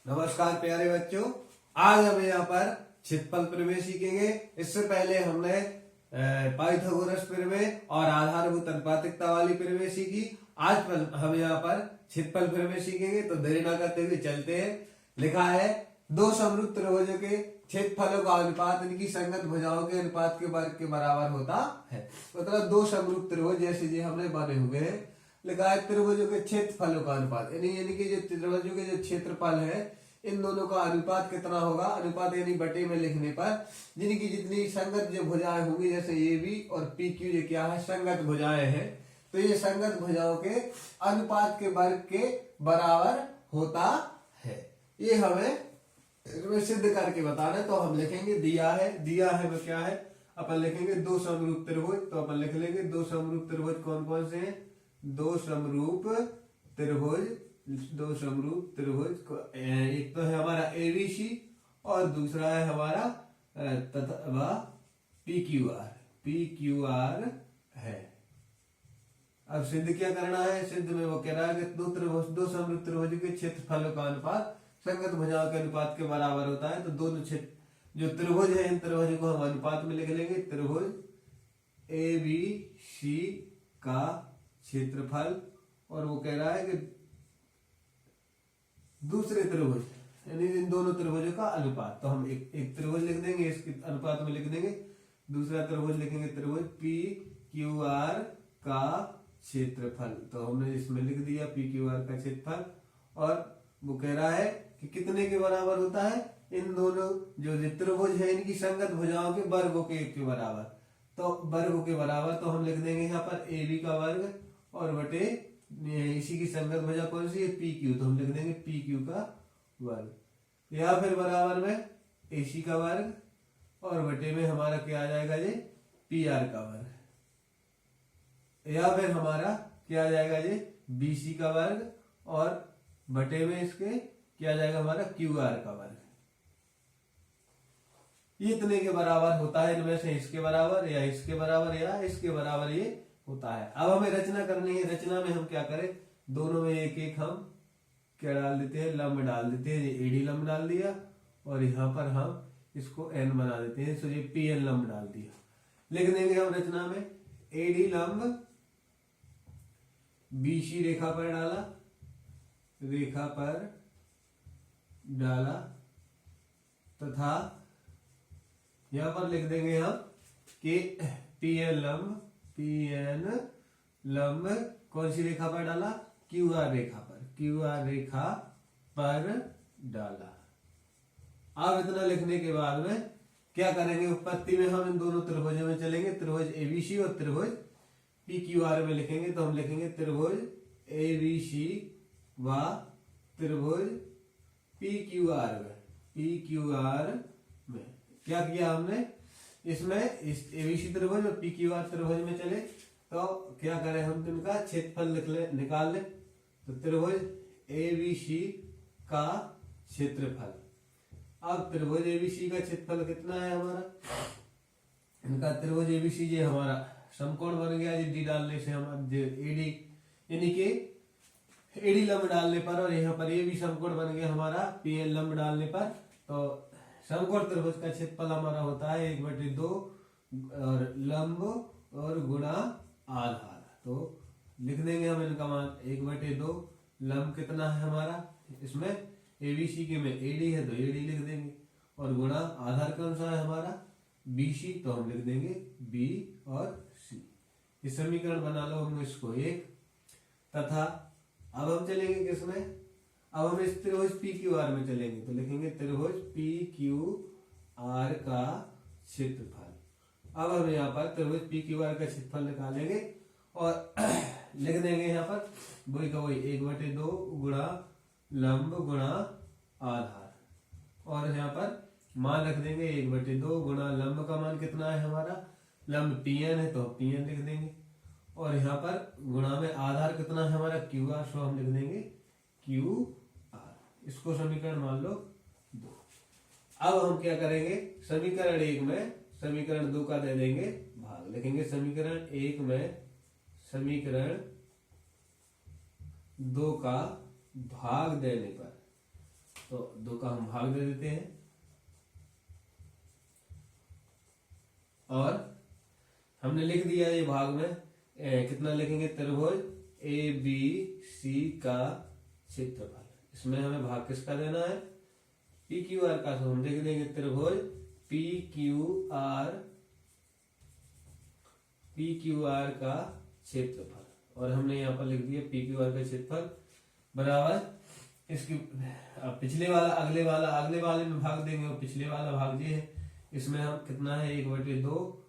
नमस्कार प्यारे बच्चों, आज हम यहाँ पर क्षेत्रफल प्रमेय सीखेंगे। इससे पहले हमने पाइथागोरस प्रमेय और आधारभूत अनुपातिकता वाली प्रमेय सीखी। आज हम यहाँ पर क्षेत्रफल प्रमेय सीखेंगे, तो देरी न करते हुए चलते हैं। लिखा है, दो समरूप त्रिभुजों के क्षेत्रफलों का अनुपात इनकी संगत भुजाओं के अनुपात के वर्ग के बराबर होता है। मतलब दो समरूप त्रिभुज जैसे जी हमने बने हुए हैं। लिखा है त्रिभुजों के क्षेत्रफलों का अनुपात, यानी कि जो त्रिभुजों के जो क्षेत्रफल है इन दोनों का अनुपात कितना होगा। अनुपात यानी बटे में लिखने पर जिनकी जितनी संगत जो भुजाएं होंगी, जैसे ए बी और पी क्यू, ये क्या है, संगत भुजाएं हैं, तो ये संगत भुजाओं के अनुपात के वर्ग के बराबर होता है। ये हमें सिद्ध करके बताना। तो हम लिखेंगे दिया है वो क्या है, अपन लिखेंगे दो समरूप त्रिभुज। तो अपन लिख लेंगे दो समरूप त्रिभुज कौन कौन से हैं। दो समरूप त्रिभुज एक तो है हमारा एबीसी और दूसरा है हमारा तथा पी क्यू आर है। अब सिद्ध क्या करना है। सिद्ध में वो कह रहा है कि दो समरूप त्रिभुज के क्षेत्रफलों का अनुपात संगत भुजाओं के अनुपात के बराबर होता है। तो दोनों जो त्रिभुज है, इन त्रिभुज को हम अनुपात में लिख लेंगे। त्रिभुज ए बी सी का क्षेत्रफल, और वो कह रहा है कि दूसरे त्रिभुज यानी इन दोनों त्रिभुजों का अनुपात। तो हम एक त्रिभुज लिख देंगे, इसके अनुपात में लिख देंगे। दूसरा त्रिभुज लिखेंगे त्रिभुज पी क्यू आर का क्षेत्रफल। तो हमने इसमें लिख दिया पी क्यू आर का क्षेत्रफल। और वो कह रहा है कि कितने के बराबर होता है, इन दोनों जो त्रिभुज है इनकी संगत भुजाओं के वर्गों के बराबर। तो वर्गों के बराबर तो हम लिख देंगे यहाँ पर ए बी का वर्ग और बटे इसी की संगत भुजा कौन सी है, पी क्यू। तो हम लिख देंगे पी क्यू का वर्ग, या फिर बराबर में ए सी का वर्ग और बटे में हमारा क्या आ जाएगा ये पी आर का वर्ग, या फिर हमारा क्या आ जाएगा ये बी सी का वर्ग और बटे में इसके क्या आ जाएगा हमारा क्यू आर का वर्ग। ये इतने के बराबर होता है। इनमें से इसके बराबर या इसके बराबर या इसके बराबर ये होता है। अब हमें रचना करनी है। रचना में हम क्या करें, दोनों में एक एक हम क्या डाल देते हैं, लंब डाल देते हैं। ये एडी लंब डाल दिया और यहाँ पर हम इसको एन बना देते हैं, तो ये पी एन लंब डाल दिया। लिख देंगे हम रचना में, एडी लंब बीसी रेखा पर डाला तथा यहां पर लिख देंगे हम कि पी एन लंब कौन सी रेखा पर डाला, क्यू आर रेखा पर डाला। अब इतना लिखने के बाद में क्या करेंगे, उत्पत्ति में हम इन दोनों त्रिभुजों में चलेंगे। त्रिभुज एबीसी और त्रिभुज पी क्यू आर में लिखेंगे। तो हम लिखेंगे त्रिभुज एबीसी व त्रिभुज पी क्यू आर में क्या किया हमने, इसमें इस एबीसी त्रिभुज और पी क्यू आर त्रिभुज में चले। तो क्या करें हम, इनका क्षेत्रफल निकाल ले। तो त्रिभुज एबीसी का क्षेत्रफल, अब त्रिभुज एबीसी का क्षेत्रफल कितना है हमारा, इनका त्रिभुज एबीसी ये हमारा समकोण बन गया। डी डालने से हमारा एडी यानी कि एडी लंब डालने पर, और यहाँ पर ये भी समकोण बन गया हमारा पी एल लंब डालने पर। तो समकोण त्रिभुज का क्षेत्रफल हमारा होता है 1/2 और लंब और गुणा आधार। तो लिख देंगे हम इनका मान 1/2। लंब कितना है हमारा, इसमें एबीसी के में एडी है तो एडी लिख देंगे, और गुणा आधार कौन सा है हमारा बीसी, तो हम लिख देंगे बी और सी। इस समीकरण बना लो हम इसको एक। तथा अब हम चलेंगे किसमें, अब हम इस त्रिभुज पी क्यू आर में चलेंगे। तो लिखेंगे त्रिभुज पी क्यू आर का क्षेत्रफल। अब हम यहाँ पर त्रिभुज पी क्यू आर का क्षेत्रफल निकालेंगे और लिख देंगे यहाँ पर वही का वही 1/2 गुणा लंब गुणा आधार, और यहाँ पर मान रख देंगे 1/2 गुणा लंब का मान कितना है हमारा, लंब पी एन है तो पी एन लिख देंगे, और यहाँ पर गुणा में आधार कितना है हमारा क्यू आर, सो हम लिख देंगे क्यू आर। इसको समीकरण मान लो 2। अब हम क्या करेंगे, समीकरण 1 में समीकरण 2 का दे देंगे भाग। लिखेंगे समीकरण 1 में समीकरण 2 का भाग देने पर तो 2 का हम भाग दे देते हैं और हमने लिख दिया ये भाग में कितना लिखेंगे, त्रिभुज ए बी सी का क्षेत्रफल। इसमें हमें भाग किसका देना है, पी क्यू आर का। तो हम लिख देंगे त्रिभुज पी क्यू आर का क्षेत्रफल, और हमने यहाँ पर लिख दिया पी क्यू आर का क्षेत्रफल बराबर इसकी पिछले वाला अगले वाले में भाग देंगे, और पिछले वाला भाग ये है, इसमें हम कितना है 1/2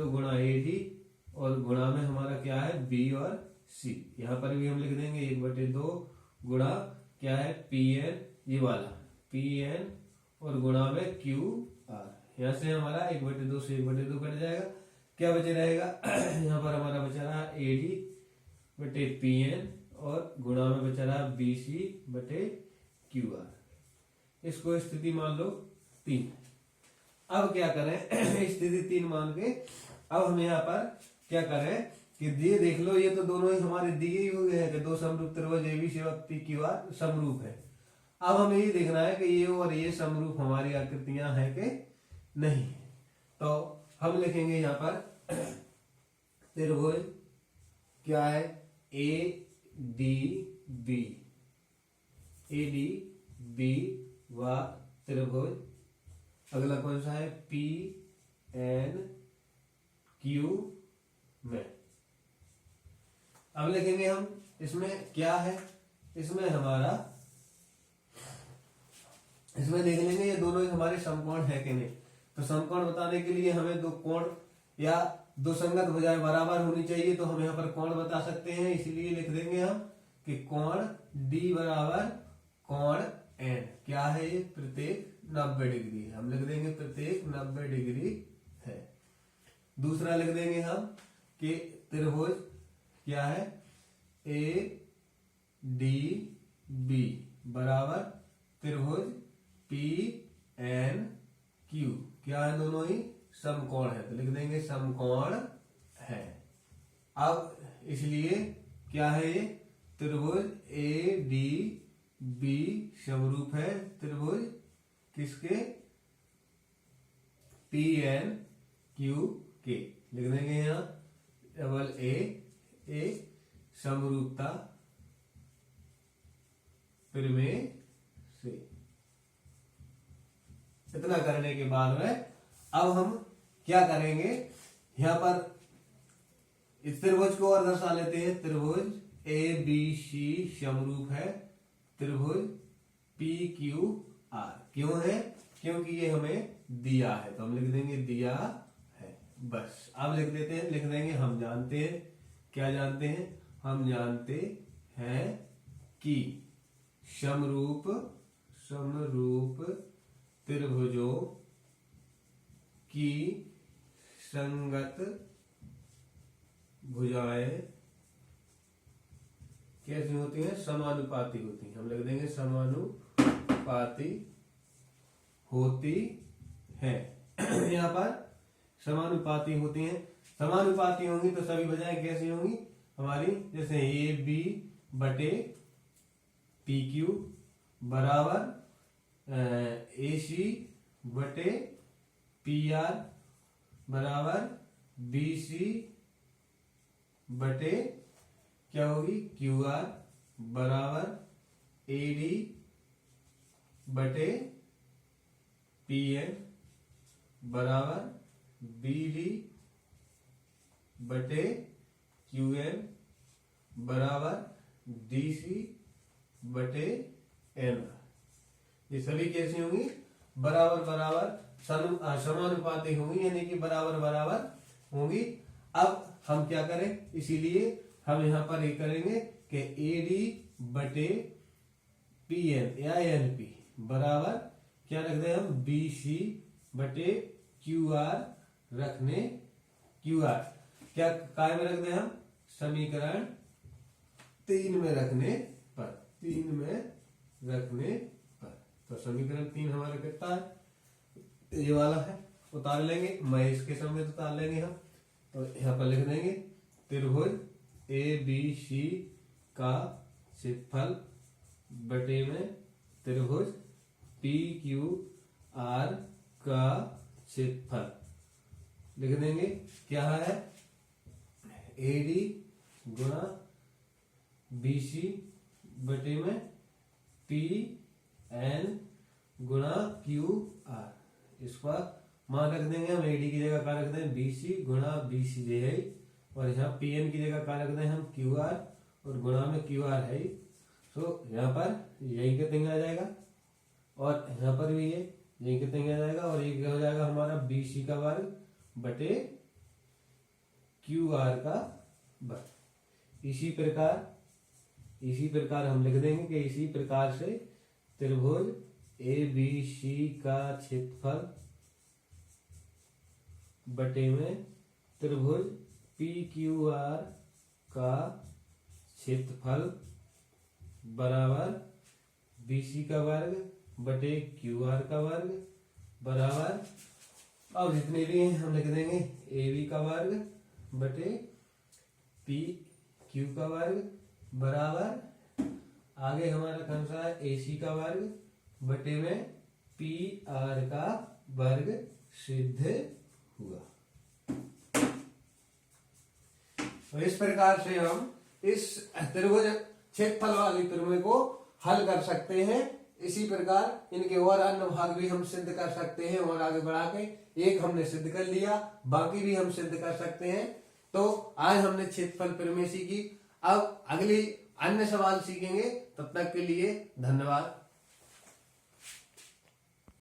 गुणा ए डी, और गुणा में हमारा क्या है बी और सी। यहाँ पर भी हम लिख देंगे 1/2 गुणा क्या है पी एन, ये वाला पी एन, और गुणा में क्यू आर। यहाँ से हमारा 1/2 से 1/2 कट जाएगा, क्या बचे रहेगा यहाँ पर हमारा बचा रहा ए डी बटे पी एन, और गुणा में बचा रहा बी सी बटे क्यू आर। इसको स्थिति मान लो 3। अब क्या करें स्थिति 3 मान के अब हम यहाँ पर क्या करें कि ये देख लो, ये तो दोनों ही हमारे दिए ही हुए हैं कि 2 समरूप त्रिभुज एबीसी और पी क्यू आर समरूप है। अब हमें ये देखना है कि ये और ये समरूप हमारी आकृतियां हैं कि नहीं। तो हम लिखेंगे यहाँ पर त्रिभुज क्या है ए डी बी व त्रिभुज अगला कौन सा है पी एन क्यू में। अब लिखेंगे हम इसमें क्या है, इसमें हमारा इसमें देख लेंगे ये दोनों ही हमारे समकोण है कि नहीं। तो समकोण बताने के लिए हमें 2 कोण या 2 संगत भुजाएं बराबर होनी चाहिए, तो हम यहाँ पर कोण बता सकते हैं, इसीलिए लिख देंगे हम कि कोण डी बराबर कोण एन क्या है, ये प्रत्येक 90 डिग्री है। हम लिख देंगे प्रत्येक 90 डिग्री है। दूसरा लिख देंगे हम कि त्रिभुज क्या है ए डी बी बराबर त्रिभुज पी एन क्यू क्या है, दोनों ही समकोण है, तो लिख देंगे समकोण है। अब इसलिए क्या है ये त्रिभुज ए डी बी समरूप है त्रिभुज किसके पी एन क्यू के। लिख देंगे यहाँ डबल ए समरूपता प्रमेय से। इतना करने के बाद में अब हम क्या करेंगे, यहाँ पर इस त्रिभुज को और दर्शा लेते हैं। त्रिभुज ए बी सी समरूप है त्रिभुज पी क्यू आर। क्यों है, क्योंकि ये हमें दिया है, तो हम लिख देंगे दिया है बस। अब लिख देते हैं, लिख देंगे हम जानते हैं, क्या जानते हैं, हम जानते हैं कि समरूप त्रिभुजों की संगत भुजाएं कैसी होती हैं, समानुपाती होती हैं। हम लिख देंगे समानुपाती होती है। यहाँ पर समानुपाती होती हैं, समानुपाती होंगी तो सभी भुजाएं कैसी होंगी हमारी, जैसे ए बी बटे पी क्यू बराबर ए सी बटे पी आर बराबर बी सी बटे क्या होगी क्यू आर बराबर ए डी बटे पी एन बराबर बी डी बटे क्यू एन बराबर डी सी बटे एन। ये सभी कैसी होंगी, बराबर बराबर समानुपाती होंगी, यानी कि बराबर बराबर होंगी। अब हम क्या करें, इसीलिए हम यहाँ पर ये करेंगे कि ए डी बटे पी एन या एन पी बराबर क्या रख दें हम बी सी बटे क्यू आर रखने क्यू आर क्या काय में रख दें हम समीकरण 3 में रखने पर, 3 में रखने पर। तो समीकरण 3 हमारा कितना है, ये वाला है, उतार लेंगे, मैं इसके समेत उतार लेंगे हम। तो यहाँ पर लिख देंगे त्रिभुज ए बी सी का क्षेत्रफल बटे में त्रिभुज पी क्यू आर का क्षेत्रफल लिख देंगे। क्या है? एडी गुणा बीसी बटे में पी एन गुणा क्यू आर। इस पर मान रख देंगे हम, एडी की जगह क्या रख दें? बीसी गुणा बीसी जे है, और यहाँ पी एन की जगह क्या रख दें हम? क्यू आर, और गुणा में क्यू आर है। तो यहाँ पर यही का तिंग आ जाएगा, और यहाँ पर भी ये यही का तिंग आ जाएगा, और ये क्या हो जाएगा हमारा? बीसी का वर्ग बटे क्यू आर का वर्ग। इसी प्रकार हम लिख देंगे कि इसी प्रकार से त्रिभुज ए बी सी का क्षेत्रफल बटे में त्रिभुज पी क्यू आर का क्षेत्रफल बराबर बीसी का वर्ग बटे क्यू आर का वर्ग बराबर, अब जितने भी हैं हम लिख देंगे ए बी का वर्ग बटे पी क्यू का वर्ग बराबर, आगे हमारा कौन सा है? ए सी का वर्ग बटे में पी आर का वर्ग सिद्ध हुआ। तो इस प्रकार से हम इस त्रिभुज क्षेत्रफल वाली त्रिभुज को हल कर सकते हैं। इसी प्रकार इनके और अन्य भाग भी हम सिद्ध कर सकते हैं, और आगे बढ़ा के एक हमने सिद्ध कर लिया, बाकी भी हम सिद्ध कर सकते हैं। तो आज हमने क्षेत्रफल प्रमेय सीखी, अब अगली अन्य सवाल सीखेंगे। तब तक के लिए धन्यवाद।